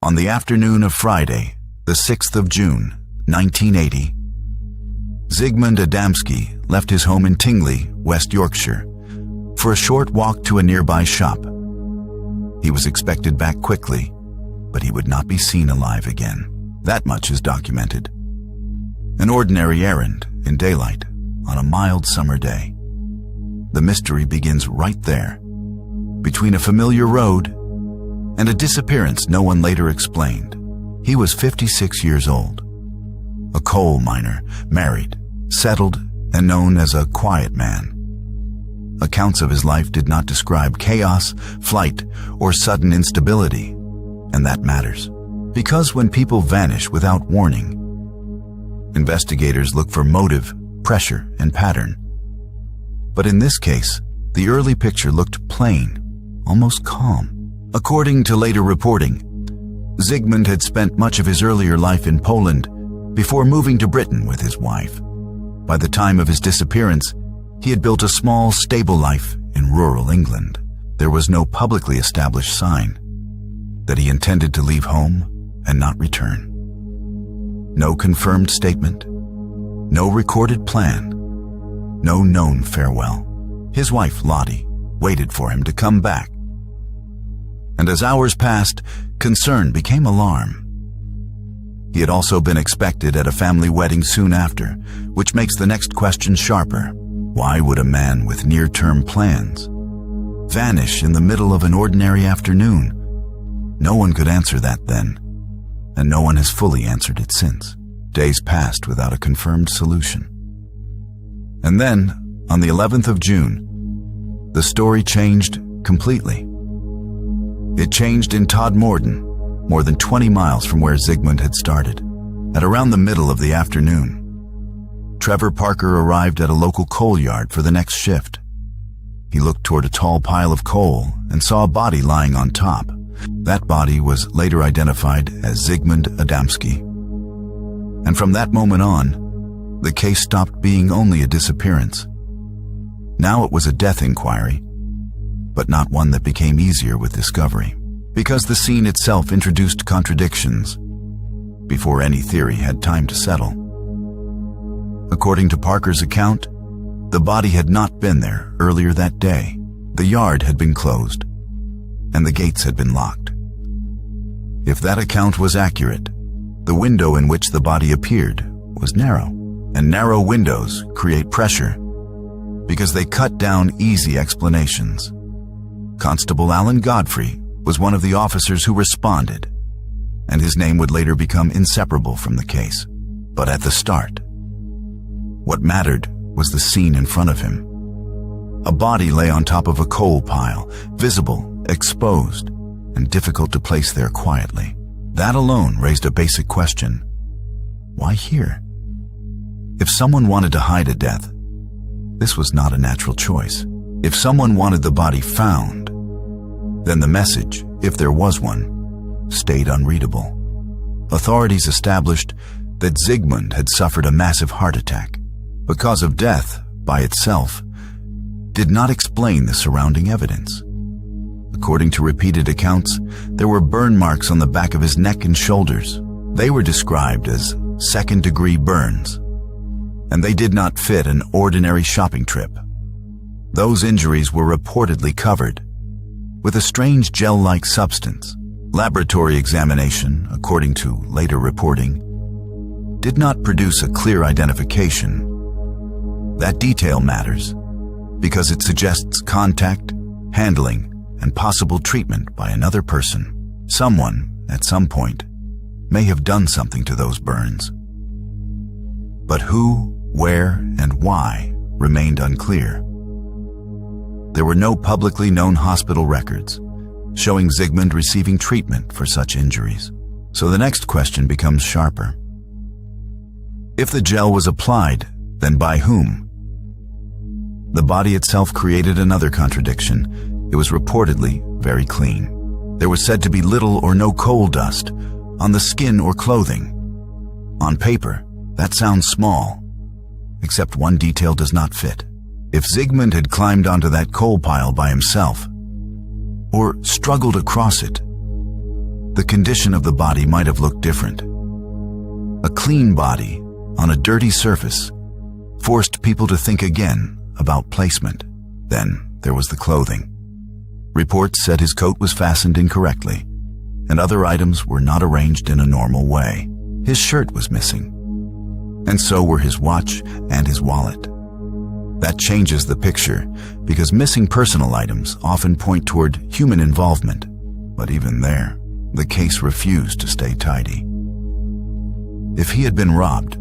On the afternoon of Friday, the 6th of June, 1980, Zigmund Adamski left his home in Tingley, West Yorkshire, for a short walk to a nearby shop. He was expected back quickly, but he would not be seen alive again. That much is documented. An ordinary errand in daylight on a mild summer day. The mystery begins right there, between a familiar road and a disappearance no one later explained. He was 56 years old, a coal miner, married, settled, and known as a quiet man. Accounts of his life did not describe chaos, flight, or sudden instability, and that matters. Because when people vanish without warning, investigators look for motive, pressure, and pattern. But in this case, the early picture looked plain, almost calm. According to later reporting, Zigmund had spent much of his earlier life in Poland before moving to Britain with his wife. By the time of his disappearance, he had built a small, stable life in rural England. There was no publicly established sign that he intended to leave home and not return. No confirmed statement, no recorded plan, no known farewell. His wife, Lottie, waited for him to come back. And as hours passed, concern became alarm. He had also been expected at a family wedding soon after, which makes the next question sharper. Why would a man with near-term plans vanish in the middle of an ordinary afternoon? No one could answer that then, and no one has fully answered it since. Days passed without a confirmed solution. And then, on the 11th of June, the story changed completely. It changed in Todmorden, more than 20 miles from where Zigmund had started. At around the middle of the afternoon, Trevor Parker arrived at a local coal yard for the next shift. He looked toward a tall pile of coal and saw a body lying on top. That body was later identified as Zigmund Adamski. And from that moment on, the case stopped being only a disappearance. Now it was a death inquiry, but not one that became easier with discovery, because the scene itself introduced contradictions before any theory had time to settle. According to Parker's account, the body had not been there earlier that day. The yard had been closed, and the gates had been locked. If that account was accurate, the window in which the body appeared was narrow, and narrow windows create pressure because they cut down easy explanations. Constable Alan Godfrey was one of the officers who responded, and his name would later become inseparable from the case. But at the start, what mattered was the scene in front of him. A body lay on top of a coal pile, visible, exposed, and difficult to place there quietly. That alone raised a basic question. Why here? If someone wanted to hide a death, this was not a natural choice. If someone wanted the body found, then the message, if there was one, stayed unreadable. Authorities established that Zigmund had suffered a massive heart attack. The cause of death, by itself, did not explain the surrounding evidence. According to repeated accounts, there were burn marks on the back of his neck and shoulders. They were described as second-degree burns, and they did not fit an ordinary shopping trip. Those injuries were reportedly covered with a strange gel-like substance. Laboratory examination, according to later reporting, did not produce a clear identification. That detail matters because it suggests contact, handling, and possible treatment by another person. Someone, at some point, may have done something to those burns. But who, where, and why remained unclear. There were no publicly known hospital records showing Zigmund receiving treatment for such injuries. So the next question becomes sharper. If the gel was applied, then by whom? The body itself created another contradiction. It was reportedly very clean. There was said to be little or no coal dust on the skin or clothing. On paper, that sounds small, except one detail does not fit. If Zigmund had climbed onto that coal pile by himself, or struggled across it, the condition of the body might have looked different. A clean body on a dirty surface forced people to think again about placement. Then there was the clothing. Reports said his coat was fastened incorrectly, and other items were not arranged in a normal way. His shirt was missing, and so were his watch and his wallet. That changes the picture, because missing personal items often point toward human involvement, but even there, the case refused to stay tidy. If he had been robbed,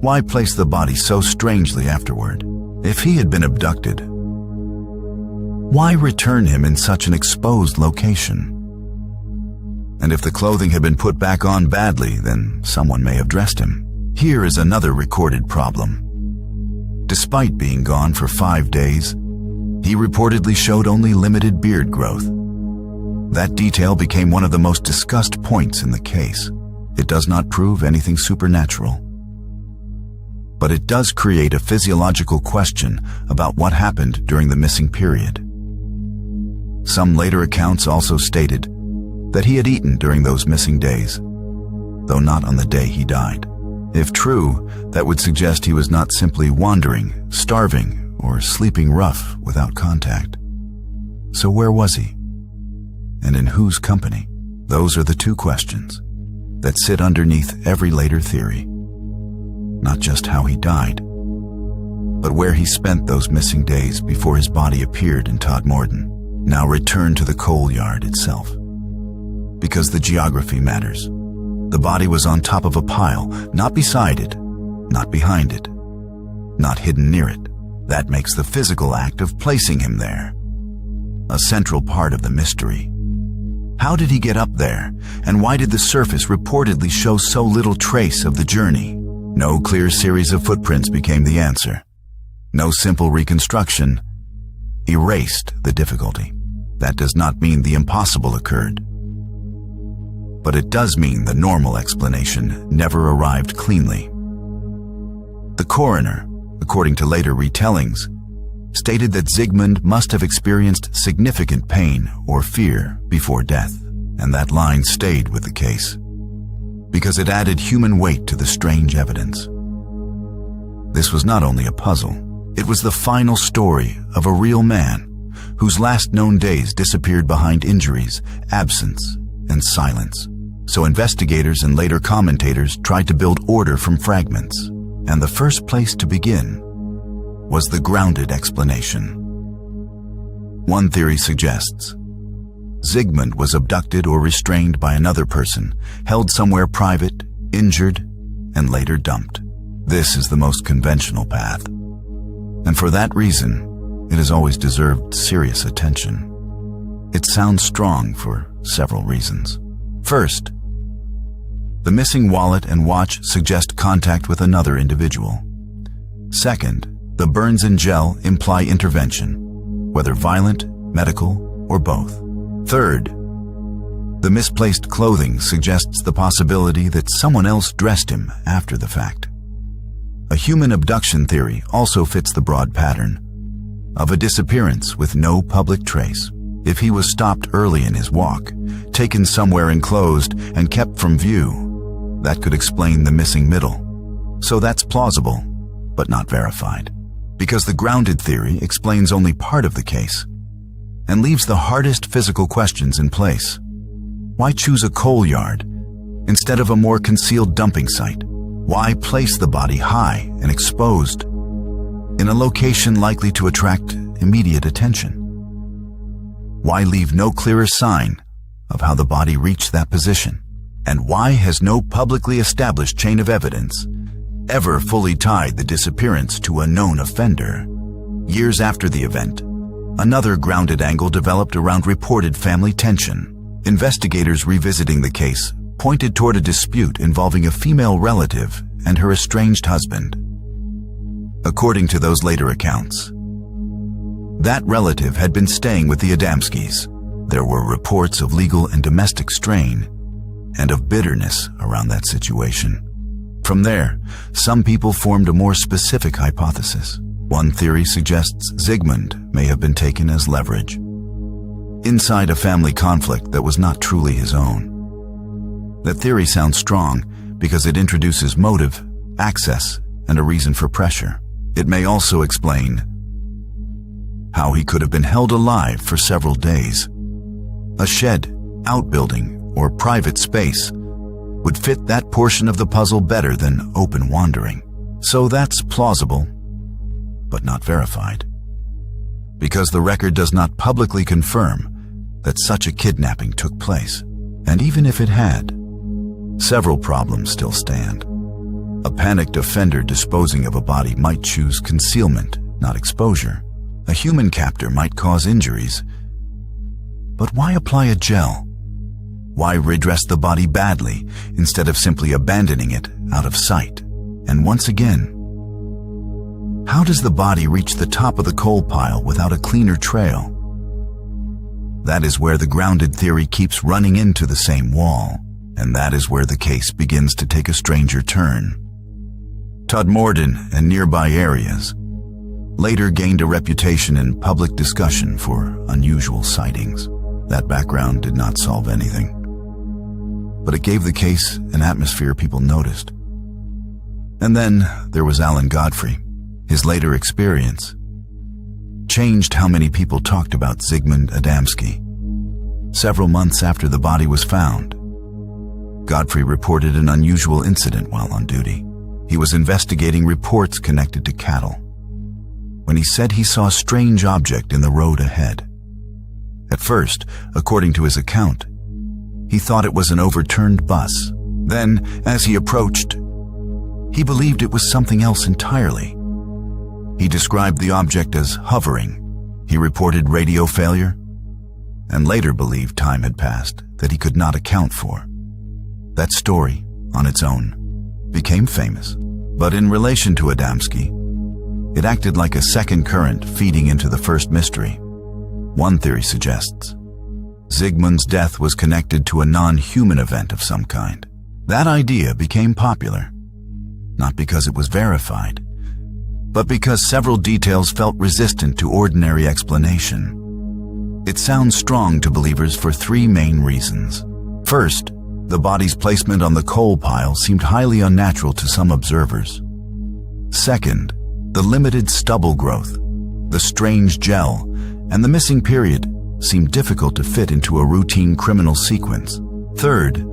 why place the body so strangely afterward? If he had been abducted, why return him in such an exposed location? And if the clothing had been put back on badly, then someone may have dressed him. Here is another recorded problem. Despite being gone for 5 days, he reportedly showed only limited beard growth. That detail became one of the most discussed points in the case. It does not prove anything supernatural, but it does create a physiological question about what happened during the missing period. Some later accounts also stated that he had eaten during those missing days, though not on the day he died. If true, that would suggest he was not simply wandering, starving, or sleeping rough without contact. So where was he? And in whose company? Those are the two questions that sit underneath every later theory. Not just how he died, but where he spent those missing days before his body appeared in Todmorden. Now return to the coal yard itself, because the geography matters. The body was on top of a pile, not beside it, not behind it, not hidden near it. That makes the physical act of placing him there a central part of the mystery. How did he get up there, and why did the surface reportedly show so little trace of the journey? No clear series of footprints became the answer. No simple reconstruction erased the difficulty. That does not mean the impossible occurred, but it does mean the normal explanation never arrived cleanly. The coroner, according to later retellings, stated that Zigmund must have experienced significant pain or fear before death, and that line stayed with the case, because it added human weight to the strange evidence. This was not only a puzzle, it was the final story of a real man whose last known days disappeared behind injuries, absence, and silence. So investigators and later commentators tried to build order from fragments, and the first place to begin was the grounded explanation. One theory suggests Zigmund was abducted or restrained by another person, held somewhere private, injured, and later dumped. This is the most conventional path, and for that reason, it has always deserved serious attention. It sounds strong for several reasons. First, the missing wallet and watch suggest contact with another individual. Second, the burns and gel imply intervention, whether violent, medical, or both. Third, the misplaced clothing suggests the possibility that someone else dressed him after the fact. A human abduction theory also fits the broad pattern of a disappearance with no public trace. If he was stopped early in his walk, taken somewhere enclosed, and kept from view, that could explain the missing middle. So that's plausible, but not verified, because the grounded theory explains only part of the case and leaves the hardest physical questions in place. Why choose a coal yard instead of a more concealed dumping site? Why place the body high and exposed in a location likely to attract immediate attention? Why leave no clearer sign of how the body reached that position? And why has no publicly established chain of evidence ever fully tied the disappearance to a known offender? Years after the event, another grounded angle developed around reported family tension. Investigators revisiting the case pointed toward a dispute involving a female relative and her estranged husband. According to those later accounts, that relative had been staying with the Adamskis. There were reports of legal and domestic strain and of bitterness around that situation. From there, some people formed a more specific hypothesis. One theory suggests Zigmund may have been taken as leverage. inside a family conflict that was not truly his own. That theory sounds strong because it introduces motive, access, and a reason for pressure. It may also explain how he could have been held alive for several days. A shed, outbuilding, or private space would fit that portion of the puzzle better than open wandering. So that's plausible, but not verified. Because the record does not publicly confirm that such a kidnapping took place. And even if it had, several problems still stand. A panicked offender disposing of a body might choose concealment, not exposure. A human captor might cause injuries. But why apply a gel? Why redress the body badly instead of simply abandoning it out of sight? And once again, how does the body reach the top of the coal pile without a cleaner trail? That is where the grounded theory keeps running into the same wall, and that is where the case begins to take a stranger turn. Todmorden and nearby areas later gained a reputation in public discussion for unusual sightings. That background did not solve anything, but it gave the case an atmosphere people noticed. And then there was Alan Godfrey. His later experience changed how many people talked about Zigmund Adamski. Several months after the body was found, Godfrey reported an unusual incident while on duty. He was investigating reports connected to cattle when he said he saw a strange object in the road ahead. At first, according to his account, he thought it was an overturned bus. Then, as he approached, he believed it was something else entirely. He described the object as hovering. He reported radio failure, and later believed time had passed that he could not account for. That story, on its own, became famous. But in relation to Adamski, it acted like a second current feeding into the first mystery. One theory suggests Zigmund's death was connected to a non-human event of some kind. That idea became popular, not because it was verified, but because several details felt resistant to ordinary explanation. It sounds strong to believers for three main reasons. First, the body's placement on the coal pile seemed highly unnatural to some observers. Second, the limited stubble growth, the strange gel, and the missing period seemed difficult to fit into a routine criminal sequence. Third,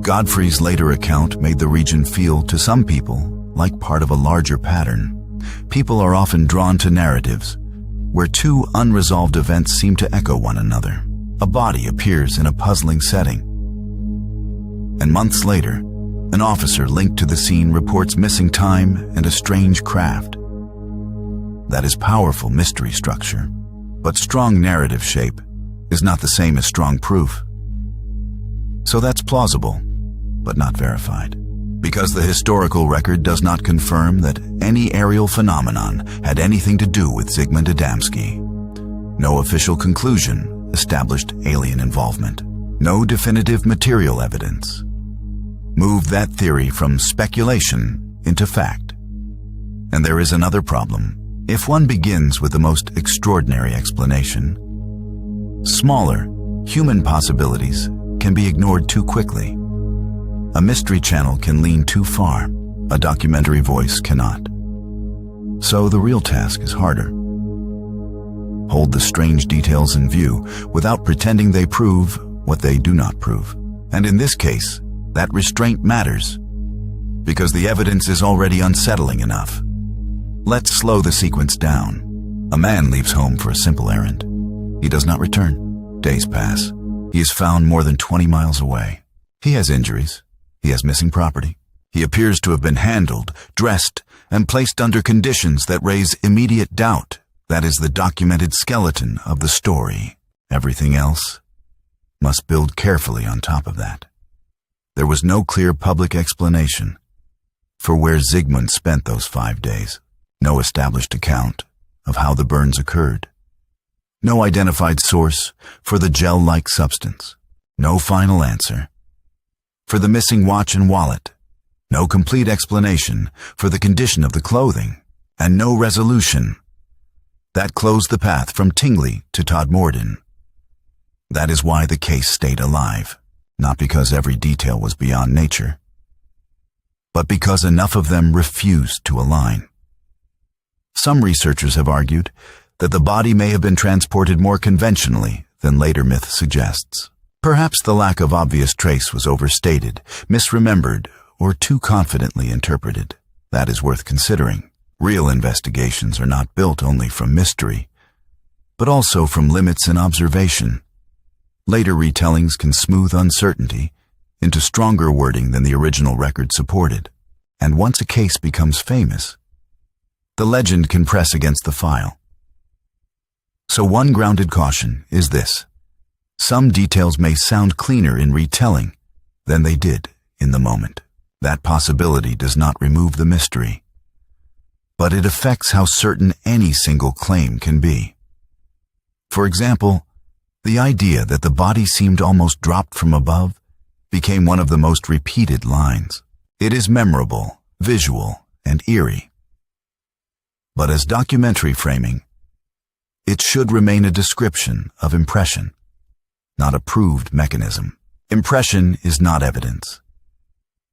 Godfrey's later account made the region feel, to some people, like part of a larger pattern. People are often drawn to narratives where two unresolved events seem to echo one another. A body appears in a puzzling setting, and months later, an officer linked to the scene reports missing time and a strange craft. That is powerful mystery structure, but strong narrative shape is not the same as strong proof. So that's plausible, but not verified, because the historical record does not confirm that any aerial phenomenon had anything to do with Zigmund Adamski. No official conclusion established alien involvement. No definitive material evidence moved that theory from speculation into fact. And there is another problem. If one begins with the most extraordinary explanation, smaller, human possibilities can be ignored too quickly. A mystery channel can lean too far. A documentary voice cannot. So the real task is harder. Hold the strange details in view without pretending they prove what they do not prove. And in this case, that restraint matters, because the evidence is already unsettling enough. Let's slow the sequence down. A man leaves home for a simple errand. He does not return. Days pass. He is found more than 20 miles away. He has injuries. He has missing property. He appears to have been handled, dressed, and placed under conditions that raise immediate doubt. That is the documented skeleton of the story. Everything else must build carefully on top of that. There was no clear public explanation for where Zigmund spent those 5 days. No established account of how the burns occurred. No identified source for the gel-like substance. No final answer for the missing watch and wallet. No complete explanation for the condition of the clothing. And no resolution that closed the path from Tingley to Todmorden. That is why the case stayed alive, not because every detail was beyond nature, but because enough of them refused to align. Some researchers have argued that the body may have been transported more conventionally than later myth suggests. Perhaps the lack of obvious trace was overstated, misremembered, or too confidently interpreted. That is worth considering. Real investigations are not built only from mystery, but also from limits in observation. Later retellings can smooth uncertainty into stronger wording than the original record supported. And once a case becomes famous, the legend can press against the file. So one grounded caution is this: some details may sound cleaner in retelling than they did in the moment. That possibility does not remove the mystery, but it affects how certain any single claim can be. For example, the idea that the body seemed almost dropped from above became one of the most repeated lines. It is memorable, visual, and eerie. But as documentary framing, it should remain a description of impression, not a proved mechanism. Impression is not evidence,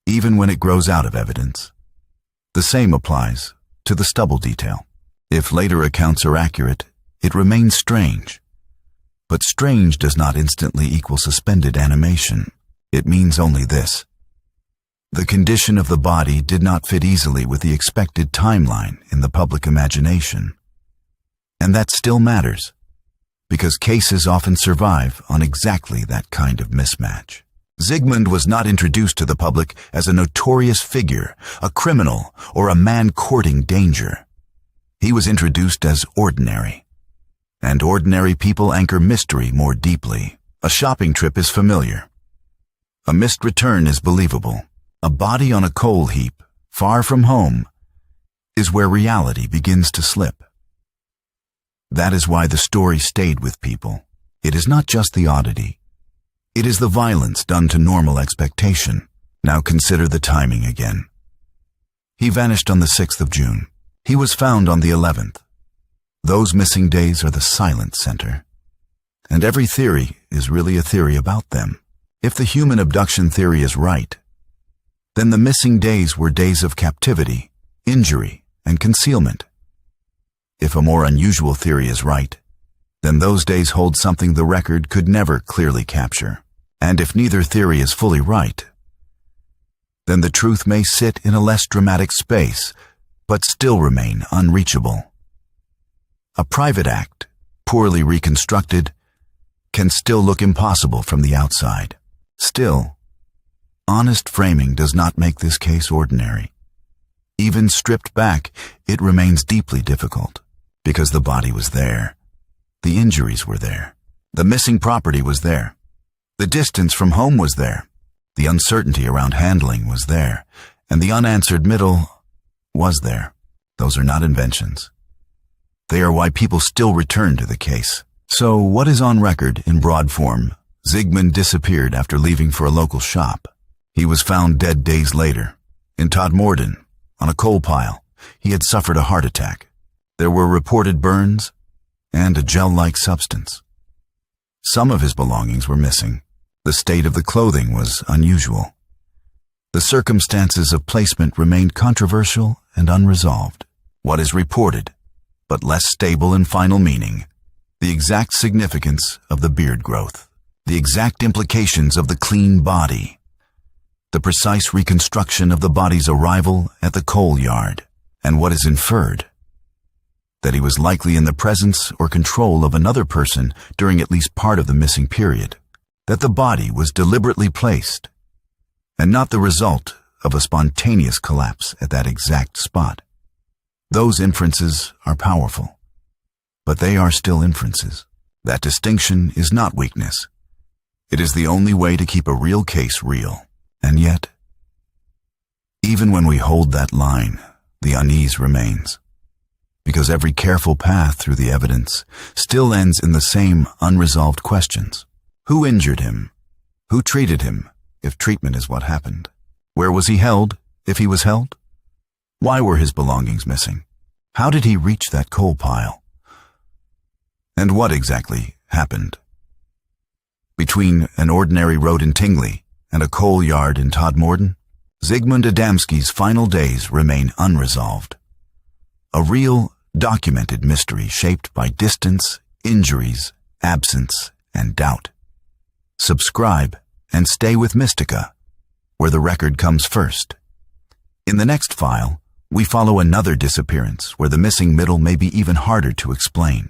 even when it grows out of evidence. The same applies to the stubble detail. If later accounts are accurate, it remains strange. But strange does not instantly equal suspended animation. It means only this: the condition of the body did not fit easily with the expected timeline in the public imagination. And that still matters, because cases often survive on exactly that kind of mismatch. Zigmund was not introduced to the public as a notorious figure, a criminal, or a man courting danger. He was introduced as ordinary. And ordinary people anchor mystery more deeply. A shopping trip is familiar. A missed return is believable. A body on a coal heap, far from home, is where reality begins to slip. That is why the story stayed with people. It is not just the oddity. It is the violence done to normal expectation. Now consider the timing again. He vanished on the 6th of June. He was found on the 11th. Those missing days are the silent center. And every theory is really a theory about them. If the human abduction theory is right, then the missing days were days of captivity, injury, and concealment. If a more unusual theory is right, then those days hold something the record could never clearly capture. And if neither theory is fully right, then the truth may sit in a less dramatic space, but still remain unreachable. A private act, poorly reconstructed, can still look impossible from the outside. Still, honest framing does not make this case ordinary. Even stripped back, it remains deeply difficult, because the body was there. The injuries were there. The missing property was there. The distance from home was there. The uncertainty around handling was there. And the unanswered middle was there. Those are not inventions. They are why people still return to the case. So what is on record in broad form? Zigmund disappeared after leaving for a local shop. He was found dead days later, in Todmorden, on a coal pile. He had suffered a heart attack. There were reported burns and a gel-like substance. Some of his belongings were missing. The state of the clothing was unusual. The circumstances of placement remained controversial and unresolved. What is reported, but less stable in final meaning, the exact significance of the beard growth, the exact implications of the clean body, the precise reconstruction of the body's arrival at the coal yard, and what is inferred, that he was likely in the presence or control of another person during at least part of the missing period, that the body was deliberately placed, and not the result of a spontaneous collapse at that exact spot. Those inferences are powerful, but they are still inferences. That distinction is not weakness. It is the only way to keep a real case real. And yet, even when we hold that line, the unease remains, because every careful path through the evidence still ends in the same unresolved questions. Who injured him? Who treated him, if treatment is what happened? Where was he held, if he was held? Why were his belongings missing? How did he reach that coal pile? And what exactly happened? Between an ordinary road in Tingley and a coal yard in Todmorden, Zigmund Adamski's final days remain unresolved. A real, documented mystery shaped by distance, injuries, absence, and doubt. Subscribe and stay with Mystica, where the record comes first. In the next file, we follow another disappearance where the missing middle may be even harder to explain.